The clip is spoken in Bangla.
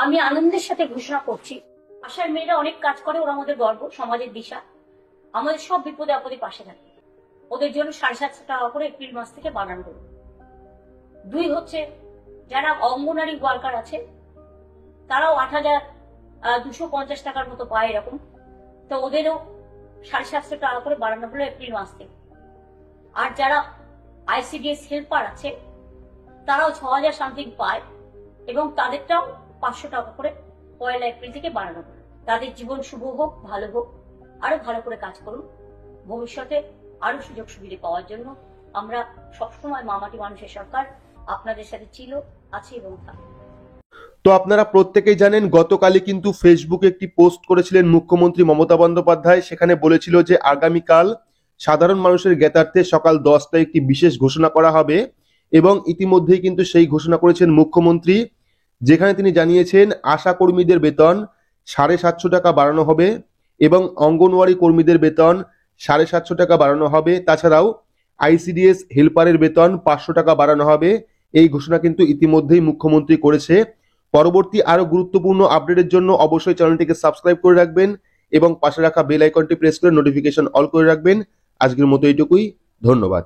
আমি আনন্দের সাথে ঘোষণা করছি, আশার মেয়েরা অনেক কাজ করে, ওরা আমাদের গর্ব, সমাজের দিশা, আমাদের সব বিপদে আপদে পাশে থাকে। ওদের জন্য 750 টাকা করে এপ্রিল মাস থেকে বাড়ানো হলো। 2 হচ্ছে যারা অঙ্গনারী ওয়ার্কার আছে তারাও 8,250 টাকার মতো পায় এরকম, তো ওদেরও 750 টাকা করে বাড়ানো হলো এপ্রিল মাস থেকে। আর যারা আইসিডিএস হেল্পার আছে তারাও 6,000 সামথিং পায় এবং তাদেরটাও 500 টাকা করে 1 এপ্রিল থেকে বাড়ানো হলো। তাদের জীবন শুভ হোক, ভালো হোক, আরো ভালো করে কাজ করুন, ভবিষ্যতে আরো সুযোগ সুবিধা পাওয়ার জন্য আমরা সবসময় মামাটি মানুষের সরকার আপনাদের সাথে ছিল, আছে এবং থাকবে। তো আপনারা প্রত্যেকেই জানেন গতকালই কিন্তু ফেসবুকে একটি পোস্ট করেছিলেন মুখ্যমন্ত্রী মমতা বন্দ্যোপাধ্যায়। সেখানে বলেছিল যে আগামীকাল সাধারণ মানুষের জ্ঞাতার্থে সকাল 10টায় একটি বিশেষ ঘোষণা করা হবে এবং ইতিমধ্যেই কিন্তু সেই ঘোষণা করেছেন মুখ্যমন্ত্রী, যেখানে তিনি জানিয়েছেন আশা কর্মীদের বেতন 750 টাকা বাড়ানো হবে এবং অঙ্গনওয়াড়ি কর্মীদের বেতন 750 টাকা বাড়ানো হবে। তাছাড়াও আইসিডিএস হেল্পারের বেতন 500 টাকা বাড়ানো হবে। এই ঘোষণা কিন্তু ইতিমধ্যেই মুখ্যমন্ত্রী করেছে। পরবর্তী আরো গুরুত্বপূর্ণ আপডেটের জন্য অবশ্যই চ্যানেলটিকে সাবস্ক্রাইব করে রাখবেন এবং পাশে রাখা বেল আইকনটি প্রেস করে নোটিফিকেশন অল করে রাখবেন। আজকের মতো এইটুকুই, ধন্যবাদ।